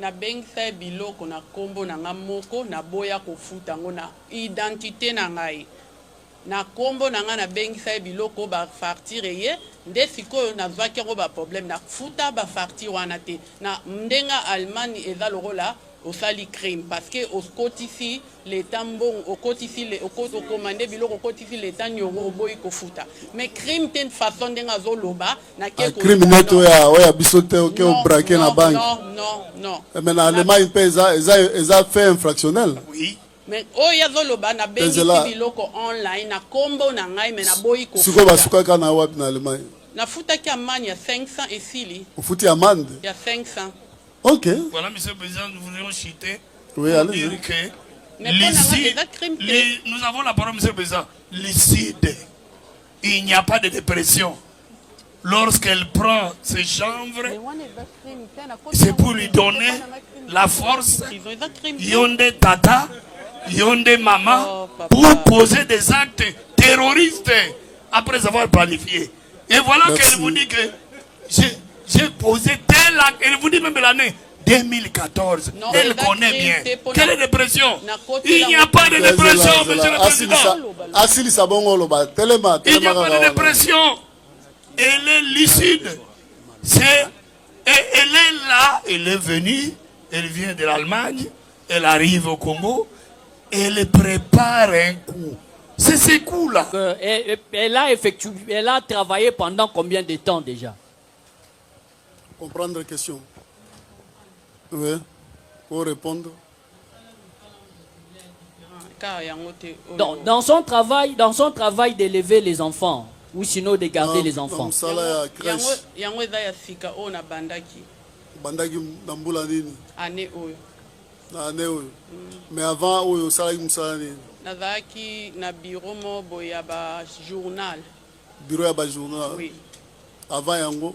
Na bengisa biloko na kombo na nga moko na boya kofuta ngo na identité na ngai. Na kombo na nga na bengisa biloko ba facture ye nde sikoyo na zwaki ngo ba problème na futa ba facture wana te na ndenga Allemagne eza lokola osali crime parce que au kotisi l'état bon au kotisi le au commandé biloko kotisi l'état nyongo boyi kofuta mais crime ten façon ndenga zoloba na ke ko crime neto ya bisote oke o braquer na banque non mais na Allemagne eza fait infractionnel. Oui. Mais oh ya zoloba na bengi biloko online na kombo na ngai mais na boyi ko suko basuka kana wapi na Allemagne na futa ki amani ya 500 esili ufuti amande ya 500. Ok. Voilà, Monsieur le Président, nous voudrions citer oui, pour dire que nous avons la parole, Monsieur le Président, licide. Il n'y a pas de dépression. Lorsqu'elle prend ses chanvres, c'est pour lui donner la force, yonde tata, yonde maman, pour poser des actes terroristes après avoir planifié. Et voilà qu'elle vous dit que j'ai posé tel acte. Elle vous dit même l'année 2014. Non, elle connaît bien. Quelle est la dépression? Il n'y a pas de dépression, Monsieur le Président. Il n'y a pas de dépression. Elle est lucide. Elle est là, elle est venue, elle vient de l'Allemagne, elle arrive au Congo, elle prépare un coup. C'est ces coups-là. Elle a travaillé pendant combien de temps déjà? Comprendre la question. Oui, pour répondre. Dans son travail d'élever les enfants, ou sinon de garder les enfants. Mais avant, oui, ça nazaki na bureau mo boya ba journal. Bureau ya ba journal. Oui. Avant yango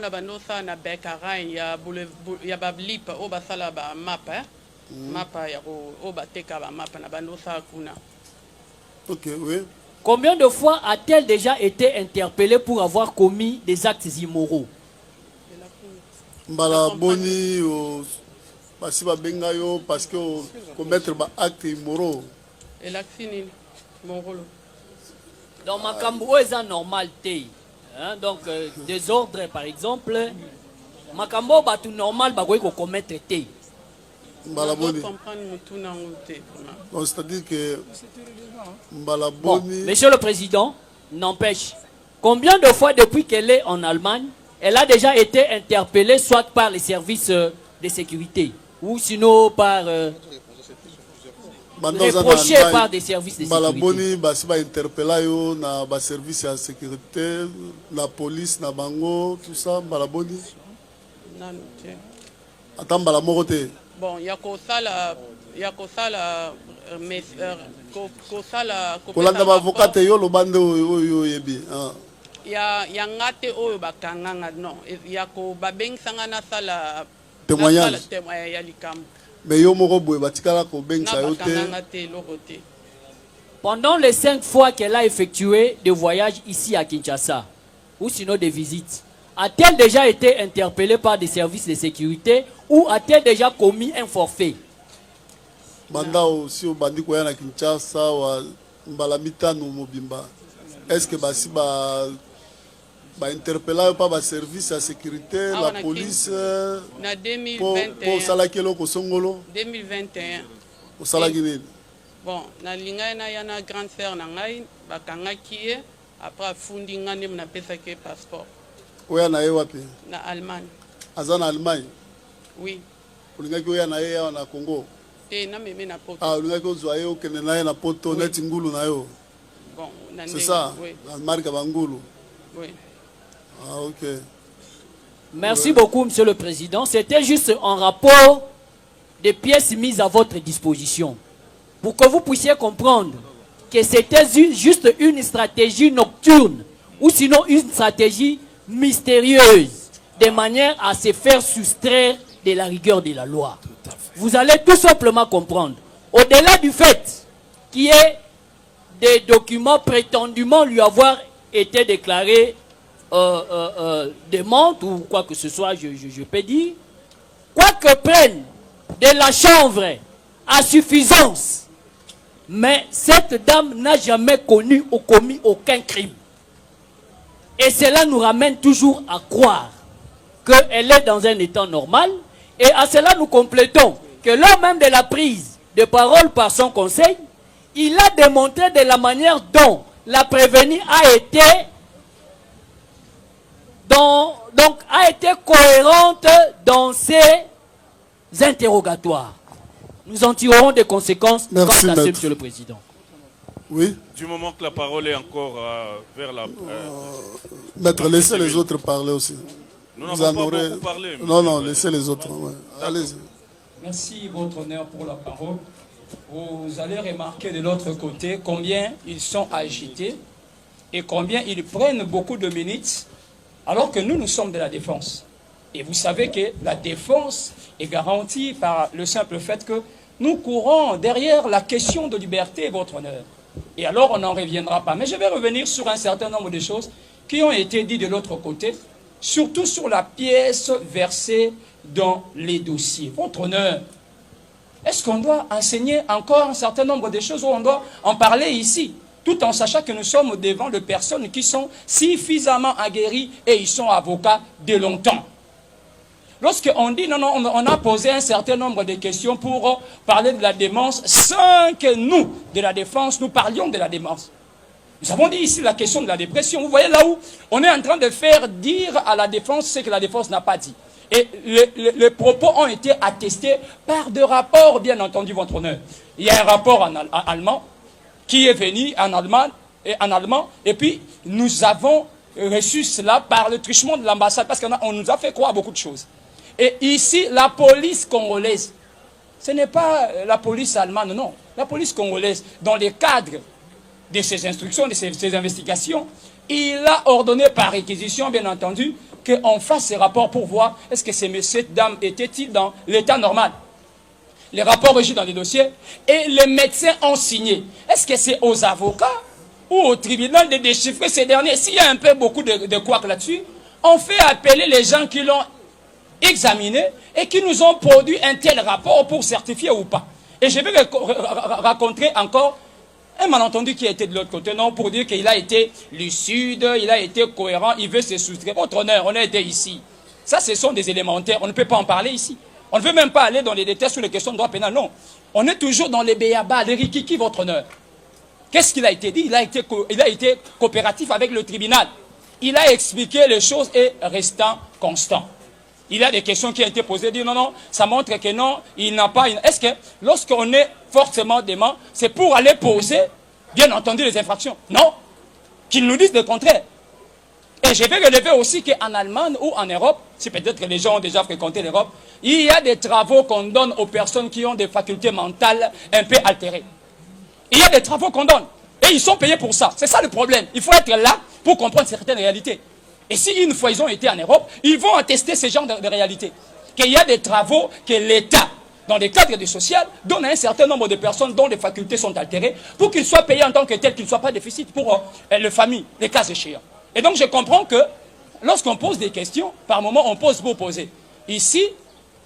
na banosa na Bekarain ya ba blip o ba sala ba mapa. Mapa ya o ba teka ba mapa na banosa kuna. OK, oui. Combien de fois a-t-elle déjà été interpellée pour avoir commis des actes immoraux? Mbala boni o basi ba benga yo parce que commettre ba actes immoraux. Et l'acte morolo. Dans ma cambo est normal té. Donc désordre par exemple. Ma cambo ba tout normal ba ko commettre té. Mbalaboni. C'est-à-dire que Mbalaboni. Monsieur le Président, n'empêche, combien de fois depuis qu'elle est en Allemagne, elle a déjà été interpellée soit par les services de sécurité ou sinon par reproché par des services de sécurité. Balaboni basi ba interpella yo na ba service de sécurité, la police na bango, tout ça balaboni. Attends balamokote. Bon, yakosala kolanda ba avocat yo lo bande oyo yebi. Ya ngate oyo bakanganga non. Yako babenganga na sala témoignage. Ya likambo. Mais yo moko boye batikala ko bengisa yo te. Pendant les 5 fois qu'elle a effectué des voyages ici à Kinshasa, ou sinon des visites, a-t-elle déjà été interpellée par des services de sécurité ou a-t-elle déjà commis un forfait? Banda aussi au bandi ko ya na Kinshasa wa mbalamita no mobimba. Est-ce que basi ba interpella par ba service de sécurité, la police na 2021 pour salakelo ko songolo 2021 au salagine. Bon, na linga na yana grande sœur na ngai bakangaki ye après fundi ngane na pesa ke passeport. Oya na ye wapi? Na Allemagne. Azana Allemagne. Oui. Ulingaki oya na ye na Congo. Na meme na poto. Ulingaki ozwa ye okende na ye na poto neti ngulu na yo. Bon, c'est ça. Oui. La marque Bangulu. Oui. Ah, OK. Merci beaucoup, Monsieur le Président. C'était juste un rapport des pièces mises à votre disposition pour que vous puissiez comprendre que c'était juste une stratégie nocturne ou sinon une stratégie mystérieuse de manière à se faire soustraire de la rigueur de la loi. Vous allez tout simplement comprendre. Au-delà du fait qu'il y ait des documents prétendument lui avoir été déclarés de montre ou quoi que ce soit, je peux dire, quoique prenne de la chanvre à suffisance, mais cette dame n'a jamais connu ou commis aucun crime. Et cela nous ramène toujours à croire qu'elle est dans un état normal. Et à cela nous complétons que lors même de la prise de parole par son conseil, il a démontré de la manière dont la prévenue a été cohérente dans ses interrogatoires. Nous en tirerons des conséquences. Merci, quant à ce, maître. Monsieur le Président. Oui. Du moment que la parole est encore vers la... Maître, laissez les autres parler aussi. Nous Vous n'avons en pas aurez... beaucoup parlé. Non, non, laissez les autres. Ouais. Allez-y. Merci, votre honneur, pour la parole. Vous allez remarquer de l'autre côté combien ils sont agités et combien ils prennent beaucoup de minutes, alors que nous sommes de la défense. Et vous savez que la défense est garantie par le simple fait que nous courons derrière la question de liberté, votre honneur. Et alors, on n'en reviendra pas. Mais je vais revenir sur un certain nombre de choses qui ont été dites de l'autre côté, surtout sur la pièce versée dans les dossiers. Votre honneur, est-ce qu'on doit enseigner encore un certain nombre de choses ou on doit en parler ici, tout en sachant que nous sommes devant de personnes qui sont suffisamment aguerries et ils sont avocats de longtemps? Lorsqu'on dit non, on a posé un certain nombre de questions pour parler de la démence sans que nous, de la défense, nous parlions de la démence. Nous avons dit ici la question de la dépression. Vous voyez là où on est en train de faire dire à la défense ce que la défense n'a pas dit. Et les propos ont été attestés par des rapports, bien entendu, votre honneur. Il y a un rapport en allemand qui est venu en allemand, et puis nous avons reçu cela par le truchement de l'ambassade, parce qu'on nous a fait croire beaucoup de choses. Et ici, la police congolaise, ce n'est pas la police allemande, non. La police congolaise, dans le cadre de ses instructions, de ses investigations, il a ordonné par réquisition, bien entendu, qu'on fasse ces rapports pour voir est-ce que cette dame était-il dans l'état normal. Les rapports régis dans les dossiers et les médecins ont signé. Est-ce que c'est aux avocats ou au tribunal de déchiffrer ces derniers? S'il y a un peu beaucoup de couacs là-dessus, on fait appeler les gens qui l'ont examiné et qui nous ont produit un tel rapport pour certifier ou pas. Et je vais raconter encore un malentendu qui a été de l'autre côté, non, pour dire qu'il a été lucide, il a été cohérent, il veut se soustraire. Votre honneur, on a été ici. Ça, ce sont des élémentaires, on ne peut pas en parler ici. On ne veut même pas aller dans les détails sur les questions de droit pénal, non. On est toujours dans les béabas, les rikiki, votre honneur. Qu'est-ce qu'il a été dit? Il a été coopératif avec le tribunal. Il a expliqué les choses et restant constant. Il y a des questions qui ont été posées, dit non, ça montre que non, il n'a pas... Est-ce que lorsqu'on est forcément dément, c'est pour aller poser, bien entendu, les infractions? Non, qu'ils nous disent le contraire. Et je vais relever aussi qu'en Allemagne ou en Europe, si peut-être que les gens ont déjà fréquenté l'Europe, il y a des travaux qu'on donne aux personnes qui ont des facultés mentales un peu altérées. Il y a des travaux qu'on donne. Et ils sont payés pour ça. C'est ça le problème. Il faut être là pour comprendre certaines réalités. Et si une fois ils ont été en Europe, ils vont attester ce genre de réalité. Qu'il y a des travaux que l'État, dans les cadres du social, donne à un certain nombre de personnes dont les facultés sont altérées pour qu'ils soient payés en tant que tels, qu'ils ne soient pas déficit pour les familles, les cas échéants. Et donc je comprends que lorsqu'on pose des questions, par moment on pose pour poser. Ici,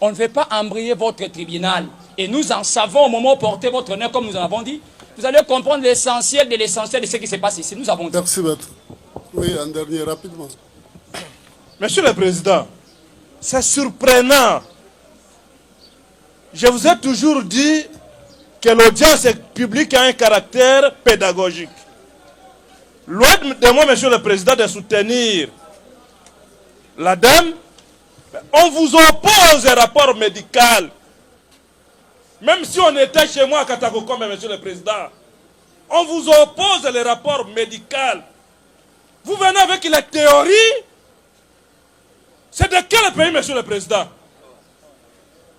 on ne veut pas embrayer votre tribunal. Et nous en savons au moment où portez votre honneur, comme nous en avons dit. Vous allez comprendre l'essentiel de ce qui se passe ici. Nous avons dit. Merci, maître. Oui, un dernier, rapidement. Monsieur le Président, c'est surprenant. Je vous ai toujours dit que l'audience publique a un caractère pédagogique. Loin de moi, Monsieur le Président, de soutenir la dame, on vous oppose un rapport médical. Même si on était chez moi à Katakokombe, Monsieur le Président, on vous oppose le rapport médical. Vous venez avec la théorie. C'est de quel pays, Monsieur le Président?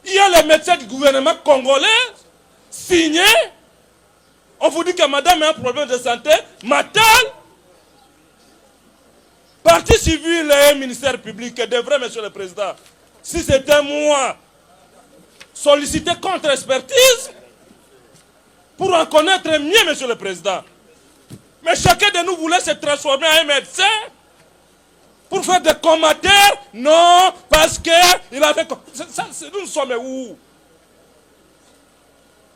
Il y a les médecins du gouvernement congolais signés. On vous dit que madame a un problème de santé mentale. Partie civile et ministère public devrait, Monsieur le Président, si c'était moi, solliciter contre-expertise pour en connaître mieux, Monsieur le Président. Mais chacun de nous voulait se transformer en un médecin Pour faire des commentaires? Non, parce qu'il avait... Nous sommes où?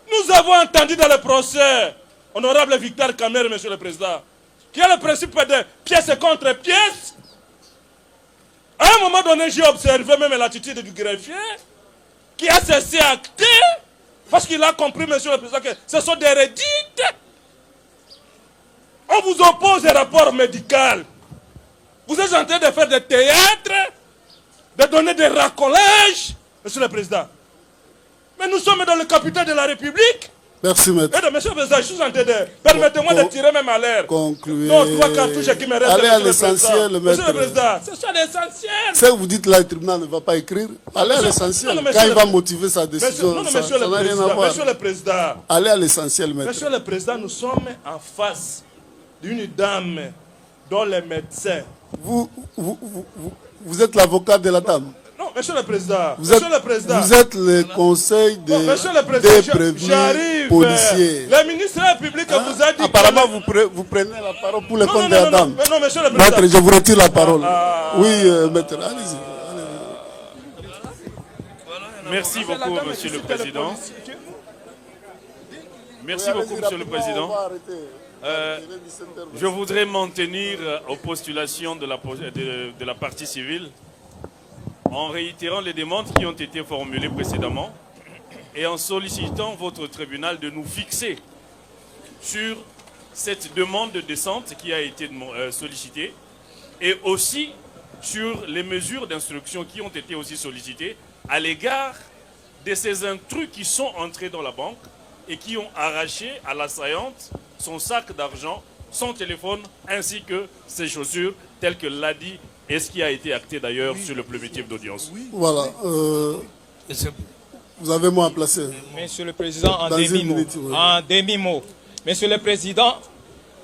Nous avons entendu dans le procès, honorable Victor Kamere, monsieur le président, qu'il y a le principe de pièce contre pièce. À un moment donné, j'ai observé même l'attitude du greffier, qui a cessé acter, parce qu'il a compris, monsieur le président, que ce sont des redites. On vous oppose des rapports médicaux. Vous êtes en train de faire des théâtres, de donner des racolages, monsieur le président. Mais nous sommes dans le capital de la République. Merci, maître. Monsieur le président, je suis en train de... Permettez-moi de tirer même à l'air. Concluez. Non, 3 cartouches qui me restent. Allez à l'essentiel, maître. Monsieur le président, c'est ça l'essentiel. Ce que vous dites là, le tribunal ne va pas écrire. Allez à l'essentiel. Quand il va motiver sa décision, ça n'a rien à voir. Monsieur le président. Allez à l'essentiel, maître. Monsieur le président, nous sommes en face d'une dame dont les médecins... Vous êtes l'avocat de la dame. Non, monsieur le président. Vous êtes le conseil des prévenus policiers. Le ministre de la République vous a dit... Apparemment, vous prenez la parole pour le compte de la dame. Non, monsieur le président. Maître, je vous retire la parole. Oui, maître, allez-y. Merci beaucoup, monsieur le président. Merci beaucoup, monsieur le président. Je voudrais m'en tenir aux postulations de la partie civile en réitérant les demandes qui ont été formulées précédemment et en sollicitant votre tribunal de nous fixer sur cette demande de descente qui a été sollicitée et aussi sur les mesures d'instruction qui ont été aussi sollicitées à l'égard de ces intrus qui sont entrés dans la banque et qui ont arraché à l'assaillante son sac d'argent, son téléphone ainsi que ses chaussures, tel que l'a dit et ce qui a été acté d'ailleurs sur le primitif d'audience. Voilà. Vous avez mot à placer. Monsieur le Président, en demi-mot. Oui. En demi-mot. Monsieur le Président,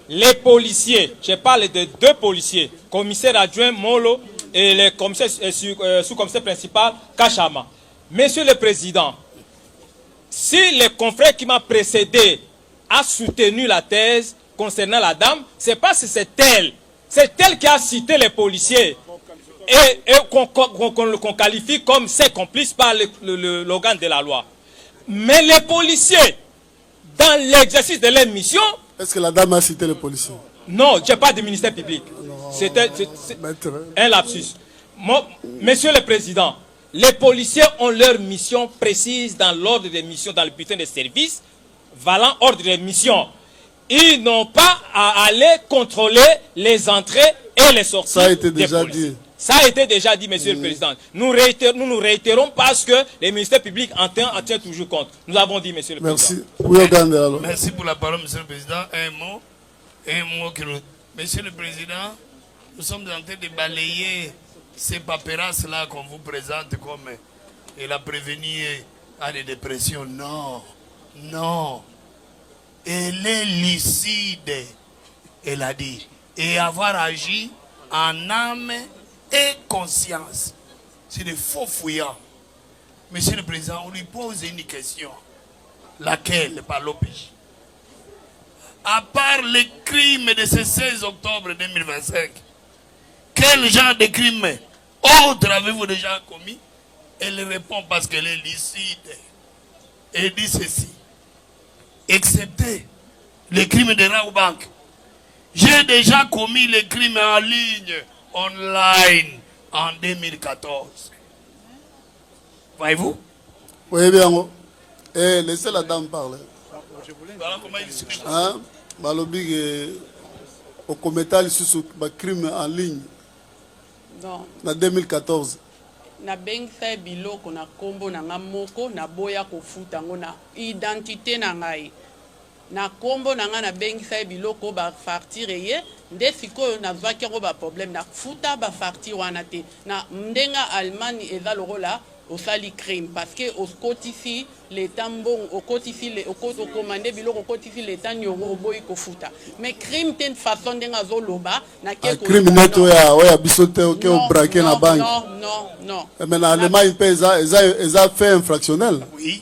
les policiers, je parle de 2 policiers, commissaire adjoint Molo et le commissaire sous-commissaire principal Kachama. Monsieur le Président, si le confrère qui m'a précédé a soutenu la thèse concernant la dame, c'est parce que c'est elle qui a cité les policiers et qu'on qualifie comme ses complices par l'organe de la loi. Mais les policiers, dans l'exercice de leur mission... Est-ce que la dame a cité les policiers? Non, je n'ai pas de ministère public. C'était un lapsus. Monsieur le Président, les policiers ont leur mission précise dans l'ordre des missions, dans le bulletin de service, valant ordre de mission. Ils n'ont pas à aller contrôler les entrées et les sorties. Ça a été déjà dit. Ça a été déjà dit, monsieur le Président. Nous nous réitérons parce que les ministères publics en tiennent toujours compte. Nous avons dit, monsieur le Président. Merci. Merci pour la parole, monsieur le Président. Un mot que monsieur le Président, nous sommes en train de balayer ces paperasses-là qu'on vous présente comme elle a prévenu à des dépressions. Non. Elle est lucide, elle a dit, et avoir agi en âme et conscience. C'est des faux fouillants. Monsieur le Président, on lui pose une question. Laquelle par l'OPJ? À part les crimes de ce 16 octobre 2025, quel genre de crime autre avez-vous déjà commis? Elle répond parce qu'elle est lucide. Elle dit ceci. Excepté les crimes de Raobank, j'ai déjà commis les crimes en ligne, online, en 2014. Voyez-vous? Oui, bien. Laissez la dame parler. Voilà comment il se fait. Malobi, au commentaire sur le crime en ligne, en 2014. Na bengisa biloko na kombo na nga moko na boya kofuta ngo na identité na ngai na kombo na nga na bengisa biloko ba facture ye nde sikoyo nazwaki ngo ba problème na futa ba facture wana te na ndenga Allemagne eza lokola osali crime parce que okotisi l'état bon okotisi le okomande biloko okotisi l'état nyongo oboyi kofuta mais crime te façon ndenga zoloba na ke crime net oya bisote oke o braquer na banque non mais na Allemagne ils a fait infractionnel. Oui.